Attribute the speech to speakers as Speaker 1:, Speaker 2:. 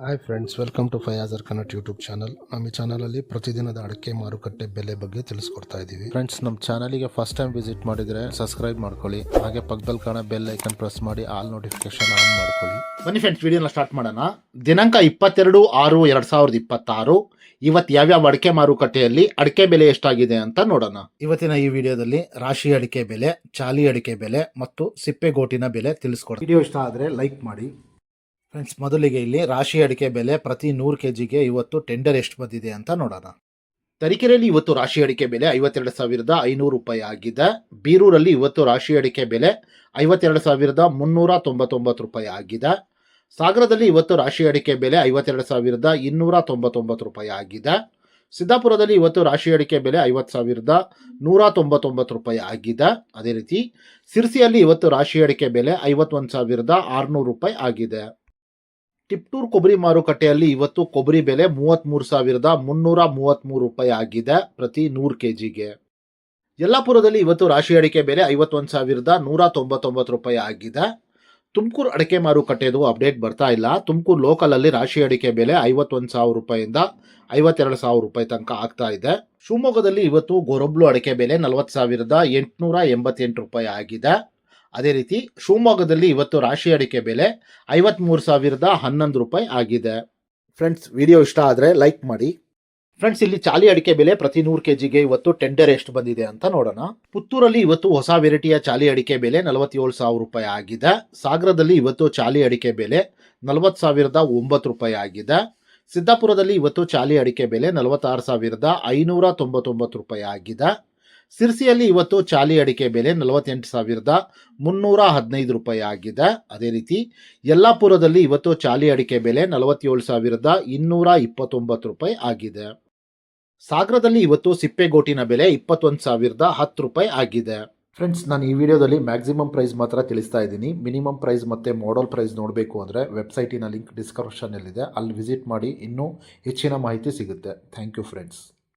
Speaker 1: Hi friends, welcome to Fayazar Kannada YouTube channel. ನಮ್ಮ ಈ ಚಾನಲಲ್ಲಿ ಪ್ರತಿದಿನದ ಅಡಿಕೆ ಮಾರುಕಟ್ಟೆ ಬೆಲೆ ಬಗ್ಗೆ ತಿಳಿಸ್ಕೊಡ್ತಾ ಇದ್ದೀವಿ. ಫ್ರೆಂಡ್ಸ್, ನಮ್ಮ ಚಾನಲಿಗೆ ಫಸ್ಟ್ ಟೈಮ್ ವಿಸಿಟ್ ಮಾಡಿದರೆ ಸಬ್ಸ್ಕ್ರೈಬ್ ಮಾಡ್ಕೊಳ್ಳಿ. ಹಾಗೆ ಪಕ್ಕದಲ್ಲಿ ಕಾಣೋ ಬೆಲ್ ಐಕನ್ ಪ್ರೆಸ್ ಮಾಡಿ ಆಲ್ ನೋಟಿಫಿಕೇಶನ್ ಆನ್ ಮಾಡ್ಕೊಳ್ಳಿ.
Speaker 2: ಬನ್ನಿ ಫ್ರೆಂಡ್ಸ್, ವಿಡಿಯೋನ ಸ್ಟಾರ್ಟ್ ಮಾಡೋಣ. ದಿನಾಂಕ 22/6/2026 ಇವತ್ತು ಯಾವ್ಯಾವ ಅಡಿಕೆ ಮಾರುಕಟ್ಟೆಯಲ್ಲಿ ಅಡಿಕೆ ಬೆಲೆ ಎಷ್ಟಾಗಿದೆ ಅಂತ ನೋಡೋಣ. ಇವತ್ತಿನ ಈ ವಿಡಿಯೋದಲ್ಲಿ ರಾಶಿ ಅಡಿಕೆ ಬೆಲೆ, ಚಾಲಿ ಅಡಿಕೆ ಬೆಲೆ ಮತ್ತು ಸಿಪ್ಪೆಗೋಟಿನ ಬೆಲೆ ತಿಳಿಸ್ಕೊಡ್ತೀನಿ. ವಿಡಿಯೋ ಇಷ್ಟ ಆದರೆ ಲೈಕ್ ಮಾಡಿ. ಫ್ರೆಂಡ್ಸ್, ಮೊದಲಿಗೆ ಇಲ್ಲಿ ರಾಶಿ ಅಡಿಕೆ ಬೆಲೆ ಪ್ರತಿ 100 kgಗೆ ಇವತ್ತು ಟೆಂಡರ್ ಎಷ್ಟು ಬಂದಿದೆ ಅಂತ ನೋಡೋಣ. ತರೀಕೆರೆಯಲ್ಲಿ ಇವತ್ತು ರಾಶಿ ಅಡಿಕೆ ಬೆಲೆ 52,500 ರೂಪಾಯಿ ಆಗಿದೆ. ಬೀರೂರಲ್ಲಿ ಇವತ್ತು ರಾಶಿ ಅಡಿಕೆ ಬೆಲೆ 52,399 ರೂಪಾಯಿ ಆಗಿದೆ. ಸಾಗರದಲ್ಲಿ ಇವತ್ತು ರಾಶಿ ಅಡಿಕೆ ಬೆಲೆ 52,299 ರೂಪಾಯಿ ಆಗಿದೆ. ಸಿದ್ದಾಪುರದಲ್ಲಿ ಇವತ್ತು ರಾಶಿ ಅಡಿಕೆ ಬೆಲೆ 50,199 ರೂಪಾಯಿ ಆಗಿದೆ. ಅದೇ ರೀತಿ ಸಿರ್ಸಿಯಲ್ಲಿ ಇವತ್ತು ರಾಶಿ ಅಡಿಕೆ ಬೆಲೆ 51,600 ರೂಪಾಯಿ ಆಗಿದೆ. ಟಿಪ್ಟೂರ್ ಕೊಬ್ಬರಿ ಮಾರುಕಟ್ಟೆಯಲ್ಲಿ ಇವತ್ತು ಕೊಬ್ಬರಿ ಬೆಲೆ 33,333 ರೂಪಾಯಿ ಆಗಿದೆ ಪ್ರತಿ 100 kgಗೆ. ಯಲ್ಲಾಪುರದಲ್ಲಿ ಇವತ್ತು ರಾಶಿ ಅಡಿಕೆ ಬೆಲೆ 51,199 ರೂಪಾಯಿ ಆಗಿದೆ. ತುಮಕೂರು ಅಡಿಕೆ ಮಾರುಕಟ್ಟೆದು ಅಪ್ಡೇಟ್ ಬರ್ತಾ ಇಲ್ಲ. ತುಮಕೂರು ಲೋಕಲಲ್ಲಿ ರಾಶಿ ಅಡಿಕೆ ಬೆಲೆ 51,000 ರೂಪಾಯಿಂದ 52,000 ರೂಪಾಯಿ ತನಕ ಆಗ್ತಾ ಇದೆ. ಶಿವಮೊಗ್ಗದಲ್ಲಿ ಇವತ್ತು ಗೊರಬ್ಲು ಅಡಿಕೆ ಬೆಲೆ 40,888 ರೂಪಾಯಿ ಆಗಿದೆ. ಅದೇ ರೀತಿ ಶಿವಮೊಗ್ಗದಲ್ಲಿ ಇವತ್ತು ರಾಶಿ ಅಡಿಕೆ ಬೆಲೆ 53,011 ರೂಪಾಯಿ ಆಗಿದೆ. ಫ್ರೆಂಡ್ಸ್, ವಿಡಿಯೋ ಇಷ್ಟ ಆದರೆ ಲೈಕ್ ಮಾಡಿ. ಫ್ರೆಂಡ್ಸ್, ಇಲ್ಲಿ ಚಾಲಿ ಅಡಿಕೆ ಬೆಲೆ ಪ್ರತಿ 100 kgಗೆ ಇವತ್ತು ಟೆಂಡರ್ ಎಷ್ಟು ಬಂದಿದೆ ಅಂತ ನೋಡೋಣ. ಪುತ್ತೂರಲ್ಲಿ ಇವತ್ತು ಹೊಸ ವೆರೈಟಿಯ ಚಾಲಿ ಅಡಿಕೆ ಬೆಲೆ 47,000 ರೂಪಾಯಿ ಆಗಿದೆ. ಸಾಗರದಲ್ಲಿ ಇವತ್ತು ಚಾಲಿ ಅಡಿಕೆ ಬೆಲೆ 40,009 ರೂಪಾಯಿ ಆಗಿದೆ. ಸಿದ್ದಾಪುರದಲ್ಲಿ ಇವತ್ತು ಚಾಲಿ ಅಡಿಕೆ ಬೆಲೆ 46,599 ರೂಪಾಯಿ ಆಗಿದೆ. ಸಿರ್ಸಿಯಲ್ಲಿ ಇವತ್ತು ಚಾಲಿ ಅಡಿಕೆ ಬೆಲೆ 48,315 ರೂಪಾಯಿ ಆಗಿದೆ. ಅದೇ ರೀತಿ ಯಲ್ಲಾಪುರದಲ್ಲಿ ಇವತ್ತು ಚಾಲಿ ಅಡಿಕೆ ಬೆಲೆ 47,229 ರೂಪಾಯಿ ಆಗಿದೆ. ಸಾಗರದಲ್ಲಿ ಇವತ್ತು ಸಿಪ್ಪೆಗೋಟಿನ ಬೆಲೆ 21,010 ರೂಪಾಯಿ ಆಗಿದೆ. ಫ್ರೆಂಡ್ಸ್, ನಾನು ಈ ವಿಡಿಯೋದಲ್ಲಿ ಮ್ಯಾಕ್ಸಿಮಮ್ ಪ್ರೈಸ್ ಮಾತ್ರ ತಿಳಿಸ್ತಾ ಇದ್ದೀನಿ. ಮಿನಿಮಮ್ ಪ್ರೈಸ್ ಮತ್ತು ಮಾಡಲ್ ಪ್ರೈಸ್ ನೋಡಬೇಕು ಅಂದರೆ ವೆಬ್ಸೈಟಿನ ಲಿಂಕ್ ಡಿಸ್ಕ್ರಿಪ್ಷನ್ನಲ್ಲಿದೆ, ಅಲ್ಲಿ ವಿಸಿಟ್ ಮಾಡಿ ಇನ್ನೂ ಹೆಚ್ಚಿನ ಮಾಹಿತಿ ಸಿಗುತ್ತೆ. Thank you friends.